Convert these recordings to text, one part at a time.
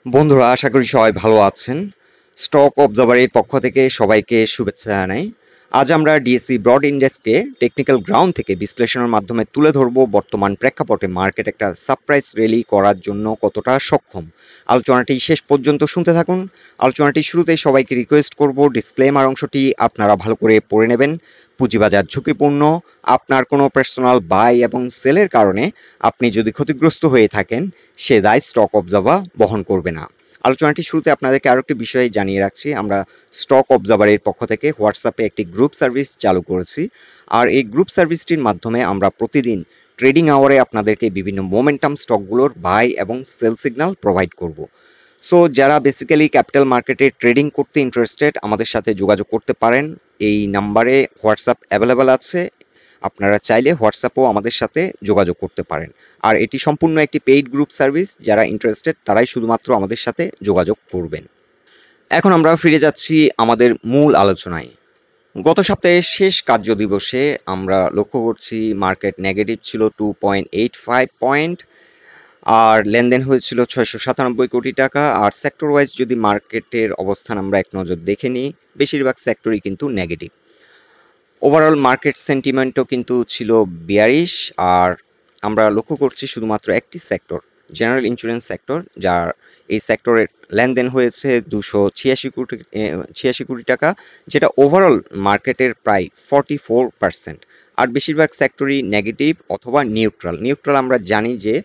বন্ধুরা, আশা করি সবাই ভালো আছেন। স্টক অবজারভারের পক্ষ থেকে সবাইকে শুভেচ্ছা জানাই। আজ আমরা ডিএসসি ব্রড ইন্ডেক্সকে টেকনিক্যাল গ্রাউন্ড থেকে বিশ্লেষণের মাধ্যমে তুলে ধরব বর্তমান প্রেক্ষাপটে মার্কেট একটা সারপ্রাইজ র্যালি করার জন্য কতটা সক্ষম। আলোচনাটি শেষ পর্যন্ত শুনতে থাকুন। আলোচনাটি শুরুতেই সবাইকে রিকোয়েস্ট করব ডিসক্লেমার অংশটি আপনারা ভালো করে পড়ে নেবেন। পুঁজিবাজার ঝুঁকিপূর্ণ। আপনার কোনো পার্সোনাল বাই এবং সেলের কারণে আপনি যদি ক্ষতিগ্রস্ত হয়ে থাকেন, সে দায় স্টক অবজারভার বহন করবে না। আলোচনাটি শুরুতে আপনাদেরকে আরো একটি বিষয় জানিয়ে রাখছি। আমরা স্টক অবজারভারের পক্ষ থেকে হোয়াটসঅ্যাপে একটি গ্রুপ সার্ভিস চালু করেছি। আর এই গ্রুপ সার্ভিসটির মাধ্যমে আমরা প্রতিদিন ট্রেডিং আওয়ারে আপনাদেরকে বিভিন্ন মোমেন্টাম স্টকগুলোর বাই এবং সেল সিগন্যাল প্রোভাইড করব। সো যারা বেসিক্যালি ক্যাপিটাল মার্কেটে ট্রেডিং করতে ইন্টারেস্টেড, আমাদের সাথে যোগাযোগ করতে পারেন। এই নাম্বারে হোয়াটসঅ্যাপ অ্যাভেলেবেল আছে। আপনারা চাইলে হোয়াটসঅ্যাপেও আমাদের সাথে যোগাযোগ করতে পারেন। আর এটি সম্পূর্ণ একটি পেইড গ্রুপ সার্ভিস। যারা ইন্টারেস্টেড তারাই শুধুমাত্র আমাদের সাথে যোগাযোগ করবেন। এখন আমরা ফিরে যাচ্ছি আমাদের মূল আলোচনায়। গত সপ্তাহের শেষ কার্য দিবসে আমরা লক্ষ্য করছি মার্কেট নেগেটিভ ছিল 2.85 পয়েন্ট, আর লেনদেন হয়েছিল 697 কোটি টাকা। আর সেক্টর ওয়াইজ যদি মার্কেটের অবস্থান আমরা এক নজর দেখে নিই, বেশিরভাগ সেক্টরই কিন্তু নেগেটিভ। ওভারঅল মার্কেট সেন্টিমেন্টও কিন্তু ছিল বিয়ারিশ। আর আমরা লক্ষ্য করছি শুধুমাত্র একটি সেক্টর, জেনারেল ইন্স্যুরেন্স সেক্টর, যার এই সেক্টরের লেনদেন হয়েছে 286 কোটি টাকা, যেটা ওভারঅল মার্কেটের প্রায় 44%। আর বেশিরভাগ সেক্টরই নেগেটিভ অথবা নিউট্রাল। নিউট্রাল আমরা জানি যে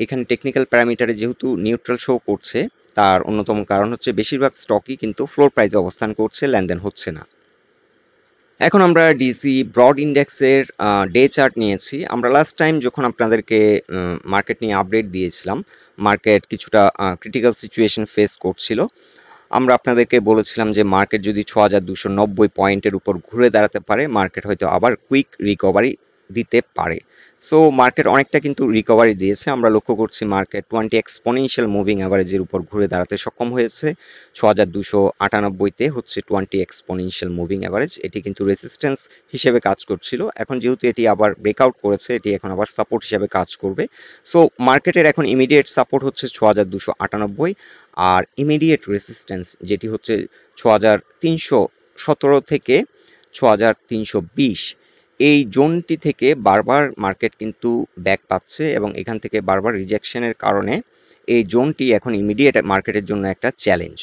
এখানে টেকনিক্যাল প্যারামিটারে যেহেতু নিউট্রাল শো করছে, তার অন্যতম কারণ হচ্ছে বেশিরভাগ স্টকই কিন্তু ফ্লোর প্রাইসে অবস্থান করছে, লেনদেন হচ্ছে না। এখন আমরা ডিসি ব্রড ইন্ডেক্সের ডে চার্ট নিয়েছি। আমরা লাস্ট টাইম যখন আপনাদেরকে মার্কেট নিয়ে আপডেট দিয়েছিলাম, মার্কেট কিছুটা ক্রিটিক্যাল সিচুয়েশন ফেস করছিল। আমরা আপনাদেরকে বলেছিলাম যে মার্কেট যদি 6290 পয়েন্টের উপর ঘুরে দাঁড়াতে পারে, মার্কেট হয়তো আবার কুইক রিকভারি দিতে পারে। সো মার্কেট অনেকটা কিন্তু রিকভারি দিয়েছে। আমরা লক্ষ্য করছি মার্কেট 20 এক্সপোনেনশিয়াল মুভিং অ্যাভারেজের উপর ঘুরে দাঁড়াতে সক্ষম হয়েছে। 6298-তে হচ্ছে 20 এক্সপোনেনশিয়াল মুভিং অ্যাভারেজ। এটি কিন্তু রেসিস্ট্যান্স হিসেবে কাজ করছিল। এখন যেহেতু এটি আবার ব্রেকআউট করেছে, এটি এখন আবার সাপোর্ট হিসেবে কাজ করবে। সো মার্কেটের এখন ইমিডিয়েট সাপোর্ট হচ্ছে 6298, আর ইমিডিয়েট রেসিস্ট্যান্স যেটি হচ্ছে 6317 থেকে 6320। এই জোনটি থেকে বারবার মার্কেট কিন্তু ব্যাক পাচ্ছে এবং এখান থেকে বারবার রিজেকশনের কারণে এই জোনটি এখন ইমিডিয়েট মার্কেটের জন্য একটা চ্যালেঞ্জ।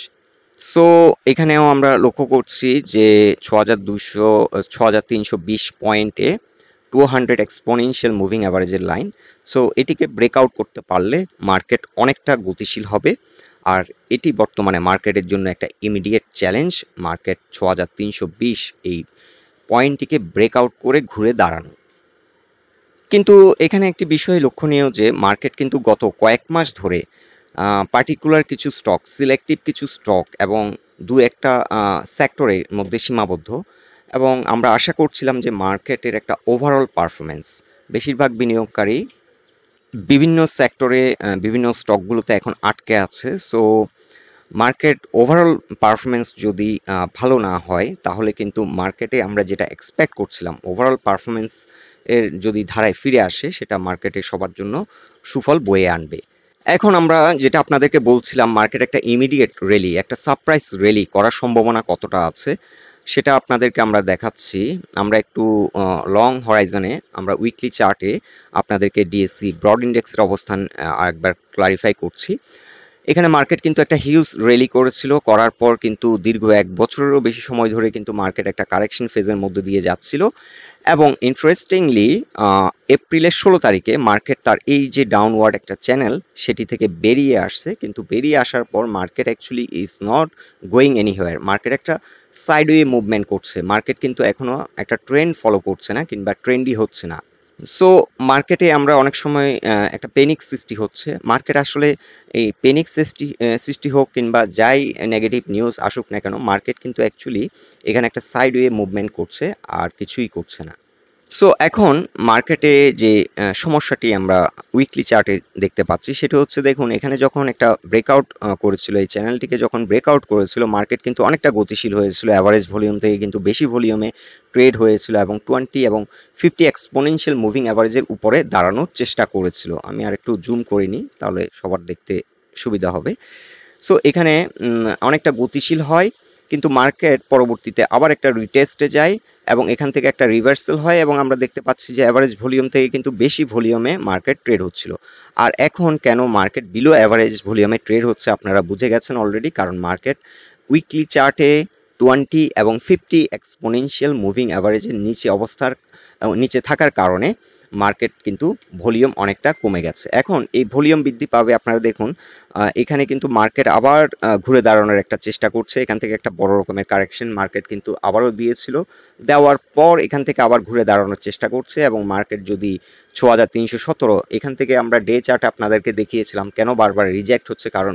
সো এখানেও আমরা লক্ষ্য করছি যে 6320 পয়েন্টে 200 এক্সপোনেনশিয়াল মুভিং অ্যাভারেজের লাইন। সো এটিকে ব্রেকআউট করতে পারলে মার্কেট অনেকটা গতিশীল হবে। আর এটি বর্তমানে মার্কেটের জন্য একটা ইমিডিয়েট চ্যালেঞ্জ। মার্কেট 6320 এই পয়েন্টটিকে ব্রেকআউট করে ঘুরে দাঁড়ানো। কিন্তু এখানে একটি বিষয় লক্ষণীয় যে মার্কেট কিন্তু গত কয়েক মাস ধরে পার্টিকুলার কিছু স্টক, সিলেক্টিভ কিছু স্টক এবং দু একটা সেক্টরের মধ্যে সীমাবদ্ধ। এবং আমরা আশা করছিলাম যে মার্কেটের একটা ওভারঅল পারফরমেন্স, বেশিরভাগ বিনিয়োগকারী বিভিন্ন সেক্টরে বিভিন্ন স্টকগুলোতে এখন আটকে আছে। সো মার্কেট ওভারঅল পারফরমেন্স যদি ভালো না হয়, তাহলে কিন্তু মার্কেটে আমরা যেটা এক্সপেক্ট করছিলাম ওভারঅল পারফরমেন্স এর যদি ধারায় ফিরে আসে, সেটা মার্কেটে সবার জন্য সুফল বয়ে আনবে। এখন আমরা যেটা আপনাদেরকে বলছিলাম, মার্কেট একটা ইমিডিয়েট র্যালি, একটা সারপ্রাইজ র্যালি করার সম্ভাবনা কতটা আছে সেটা আপনাদেরকে আমরা দেখাচ্ছি। আমরা একটু লং হরাইজনে, আমরা উইকলি চার্টে আপনাদেরকে ডিএসসি ব্রড ইন্ডেক্সের অবস্থান আরেকবার ক্লারিফাই করছি। এখানে মার্কেট কিন্তু একটা হিউজ র্যালি করেছিল, করার পর কিন্তু দীর্ঘ 1 বছরেরও বেশি সময় ধরে কিন্তু মার্কেট একটা কারেকশন ফেজের মধ্যে দিয়ে যাচ্ছিল। এবং ইন্টারেস্টিংলি এপ্রিলের 16 তারিখে মার্কেট তার এই যে ডাউনওয়ার্ড একটা চ্যানেল, সেটি থেকে বেরিয়ে আসছে। কিন্তু বেরিয়ে আসার পর market actually is not going anywhere. Market একটা সাইডওয়ে মুভমেন্ট করছে। মার্কেট কিন্তু এখনো একটা ট্রেন্ড ফলো করছে না, কিংবা ট্রেন্ডই হচ্ছে না। সো মার্কেটে আমরা অনেক সময় একটা প্যানিক সৃষ্টি হচ্ছে। মার্কেট আসলে এই প্যানিক সৃষ্টি হোক কিংবা যাই নেগেটিভ নিউজ আসুক না কেন, মার্কেট কিন্তু অ্যাকচুয়ালি এখানে একটা সাইডওয়ে মুভমেন্ট করছে, আর কিছুই করছে না। সো এখন মার্কেটে যে সমস্যাটি আমরা উইকলি চার্টে দেখতে পাচ্ছি, সেটা হচ্ছে, দেখুন এখানে যখন একটা ব্রেকআউট করেছিল, এই চ্যানেলটিকে যখন ব্রেকআউট করেছিল, মার্কেট কিন্তু অনেকটা গতিশীল হয়েছিল। অ্যাভারেজ ভলিউম থেকে কিন্তু বেশি ভলিউমে ট্রেড হয়েছিল এবং 20 এবং 50 এক্সপোনেনশিয়াল মুভিং অ্যাভারেজের উপরে দাঁড়ানোর চেষ্টা করেছিল। আমি আর একটু জুম করিনি, তাহলে সবার দেখতে সুবিধা হবে। সো এখানে অনেকটা গতিশীল হয়, কিন্তু মার্কেট পরবর্তীতে আবার একটা রিটেস্টে যায় এবং এখান থেকে একটা রিভার্সাল হয় এবং আমরা দেখতে পাচ্ছি যে অ্যাভারেজ ভলিউম থেকে কিন্তু বেশি ভলিউমে মার্কেট ট্রেড হচ্ছিল। আর এখন কেন মার্কেট বিলো অ্যাভারেজ ভলিউমে ট্রেড হচ্ছে আপনারা বুঝে গেছেন অলরেডি, কারণ মার্কেট উইকলি চার্টে 20 এবং 50 এক্সপোনেনশিয়াল মুভিং অ্যাভারেজের নিচে থাকার কারণে মার্কেট কিন্তু ভলিউম অনেকটা কমে গেছে। এখন এই ভলিউম বৃদ্ধি পাবে, আপনারা দেখুন এখানে কিন্তু মার্কেট আবার ঘুরে দাঁড়ানোর একটা চেষ্টা করছে। এখান থেকে একটা বড় রকমের কারেকশন মার্কেট কিন্তু আবারও দিয়েছিল, দেওয়ার পর এখান থেকে আবার ঘুরে দাঁড়ানোর চেষ্টা করছে এবং মার্কেট যদি 6317, এখান থেকে আমরা ডে চার্টে আপনাদেরকে দেখিয়েছিলাম কেন বারবার রিজেক্ট হচ্ছে, কারণ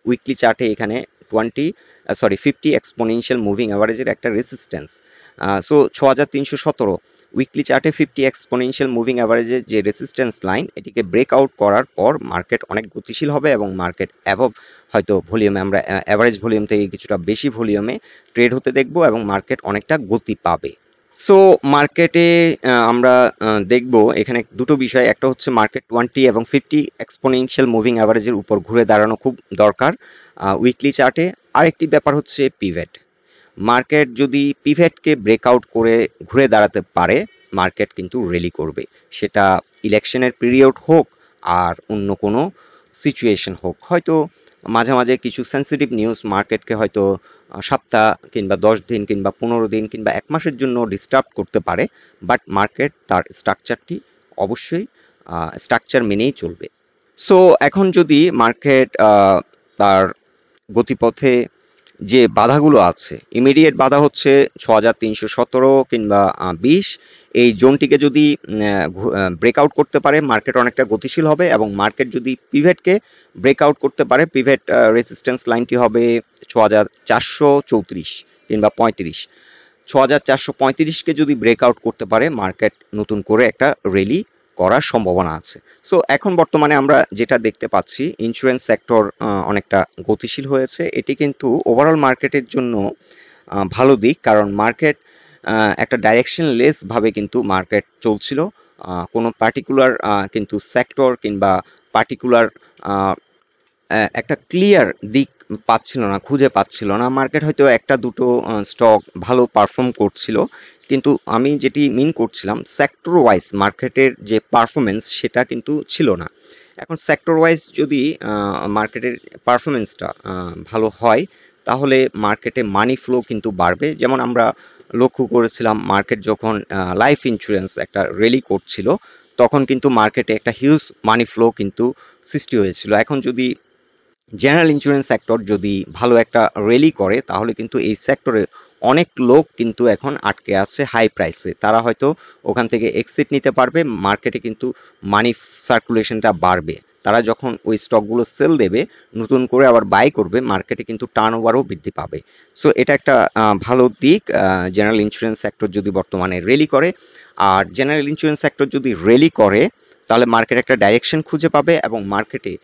উইকলি চার্টে এখানে 50 এক্সপোনেনশিয়াল মুভিং অ্যাভারেজের একটা রেসিস্ট্যান্স। সো 6317 উইকলি চার্টে 50 এক্সপোনেনশিয়াল মুভিং অ্যাভারেজের যে রেসিস্ট্যান্স লাইন, এটিকে ব্রেকআউট করার পর মার্কেট অনেক গতিশীল হবে এবং মার্কেট অ্যাবভ হয়তো ভলিউমে আমরা অ্যাভারেজ ভলিউম থেকে কিছুটা বেশি ভলিউমে ট্রেড হতে দেখব এবং মার্কেট অনেকটা গতি পাবে। সো মার্কেটে আমরা দেখব এখানে দুটো বিষয়, একটা হচ্ছে মার্কেট 20 এবং 50 এক্সপোনেনশিয়াল মুভিং অ্যাভারেজের উপর ঘুরে দাঁড়ানো খুব দরকার উইকলি চার্টে। আরেকটি ব্যাপার হচ্ছে পিভট। মার্কেট যদি পিভটকে ব্রেকআউট করে ঘুরে দাঁড়াতে পারে, মার্কেট কিন্তু র্যালি করবে, সেটা ইলেকশনের পিরিয়ড হোক আর অন্য কোনো সিচুয়েশন হোক। হয়তো মাঝে মাঝে কিছু সেন্সিটিভ নিউজ মার্কেটকে হয়তো সপ্তাহ কিংবা 10 দিন কিংবা 15 দিন কিংবা 1 মাসের জন্য ডিস্টার্ব করতে পারে, বাট মার্কেট তার স্ট্রাকচারটি অবশ্যই স্ট্রাকচার মেনেই চলবে। সো এখন যদি মার্কেট তার গতিপথে যে বাধাগুলো আছে, ইমিডিয়েট বাধা হচ্ছে 6317 কিংবা 20, এই জোনটিকে যদি ব্রেকআউট করতে পারে মার্কেট অনেকটা গতিশীল হবে এবং মার্কেট যদি পিভটকে ব্রেকআউট করতে পারে, পিভট রেসিস্ট্যান্স লাইনটি হবে 6434 কিংবা 35। 6435কে যদি ব্রেকআউট করতে পারে মার্কেট নতুন করে একটা র্যালি করার সম্ভাবনা আছে। সো এখন বর্তমানে আমরা যেটা দেখতে পাচ্ছি, ইন্স্যুরেন্স সেক্টর অনেকটা গতিশীল হয়েছে। এটি কিন্তু ওভারঅল মার্কেটের জন্য ভালো দিক, কারণ মার্কেট একটা ডাইরেকশনলেস ভাবে কিন্তু মার্কেট চলছিল, কোনো পার্টিকুলার কিন্তু সেক্টর কিংবা পার্টিকুলার একটা ক্লিয়ার দিক পাচ্ছিল না, খুঁজে পাচ্ছিল না। মার্কেট হয়তো একটা দুটো স্টক ভালো পারফর্ম করছিল, কিন্তু আমি যেটি মিন করছিলাম সেক্টর ওয়াইজ মার্কেটের যে পারফরমেন্স সেটা কিন্তু ছিল না। এখন সেক্টর ওয়াইজ যদি মার্কেটের পারফরমেন্সটা ভালো হয়, তাহলে মার্কেটে মানি ফ্লো কিন্তু বাড়বে। যেমন আমরা লক্ষ্য করেছিলাম মার্কেট যখন লাইফ ইন্স্যুরেন্স একটা র্যালি করছিল, তখন কিন্তু মার্কেটে একটা হিউজ মানি ফ্লো কিন্তু সৃষ্টি হয়েছিল। এখন যদি জেনারেল ইন্স্যুরেন্স সেক্টর যদি ভালো একটা র্যালি করে, তাহলে কিন্তু এই সেক্টরে অনেক লোক কিন্তু এখন আটকে আছে হাই প্রাইসে, তারা হয়তো ওখান থেকে এক্সিট নিতে পারবে, মার্কেটে কিন্তু মানি সার্কুলেশনটা বাড়বে। তারা যখন ওই স্টকগুলো সেল দেবে, নতুন করে আবার বাই করবে, মার্কেটে কিন্তু টার্নওভারও বৃদ্ধি পাবে। সো এটা একটা ভালো দিক জেনারেল ইন্স্যুরেন্স সেক্টর যদি বর্তমানে র্যালি করে। আর জেনারেল ইন্স্যুরেন্স সেক্টর যদি র্যালি করে, তাহলে মার্কেট একটা ডাইরেকশন খুঁজে পাবে এবং মার্কেটে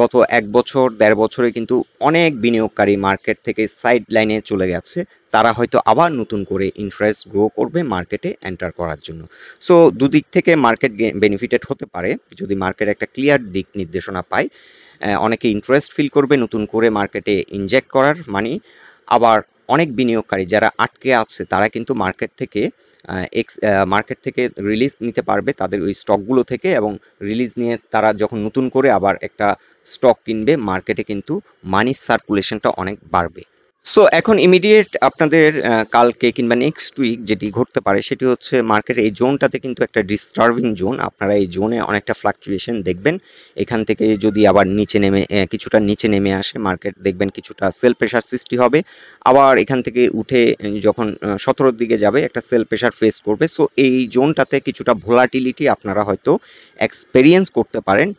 গত 1 বছর 1.5 বছরে কিন্তু অনেক বিনিয়োগকারী মার্কেট থেকে সাইড লাইনে চলে গেছে, তারা হয়তো আবার নতুন করে ইন্টারেস্ট গ্রো করবে মার্কেটে এন্টার করার জন্য। সো দুদিক থেকে মার্কেট বেনিফিটেড হতে পারে যদি মার্কেট একটা ক্লিয়ার দিক নির্দেশনা পায়। অনেকে ইন্টারেস্ট ফিল করবে নতুন করে মার্কেটে ইনজেক্ট করার মানি, আবার অনেক বিনিয়োগকারী যারা আটকে আছে তারা কিন্তু মার্কেট থেকে রিলিজ নিতে পারবে তাদের ওই স্টকগুলো থেকে, এবং রিলিজ নিয়ে তারা যখন নতুন করে আবার একটা স্টক কিনবে, মার্কেটে কিন্তু মানি সার্কুলেশনটা অনেক বাড়বে। সো এখন ইমিডিয়েট আপনাদের কালকে কিংবা নেক্সট উইক যেটি ঘটতে পারে সেটি হচ্ছে মার্কেট এই জোনটাতে কিন্তু একটা ডিস্টার্বিং জোন, আপনারা এই জোনে অনেকটা ফ্লাকচুয়েশন দেখবেন। এখান থেকে যদি আবার কিছুটা নিচে নেমে আসে, মার্কেট দেখবেন কিছুটা সেল প্রেশার সৃষ্টি হবে, আবার এখান থেকে উঠে যখন 17-র দিকে যাবে একটা সেল প্রেশার ফেস করবে। সো এই জোনটাতে কিছুটা ভোলাটিলিটি আপনারা হয়তো এক্সপেরিয়েন্স করতে পারেন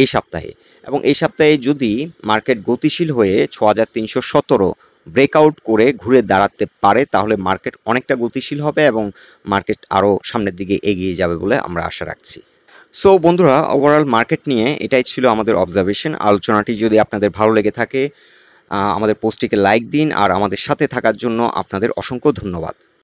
এই সপ্তাহে। এবং এই সপ্তাহে যদি মার্কেট গতিশীল হয়ে 6317 ব্রেকআউট করে ঘুরে দাঁড়াতে পারে, তাহলে মার্কেট অনেকটা গতিশীল হবে এবং মার্কেট আরও সামনের দিকে এগিয়ে যাবে বলে আমরা আশা রাখছি। সো বন্ধুরা, ওভারঅল মার্কেট নিয়ে এটাই ছিল আমাদের অবজারভেশন। আলোচনাটি যদি আপনাদের ভালো লেগে থাকে, আমাদের পোস্টটিকে লাইক দিন, আর আমাদের সাথে থাকার জন্য আপনাদের অসংখ্য ধন্যবাদ।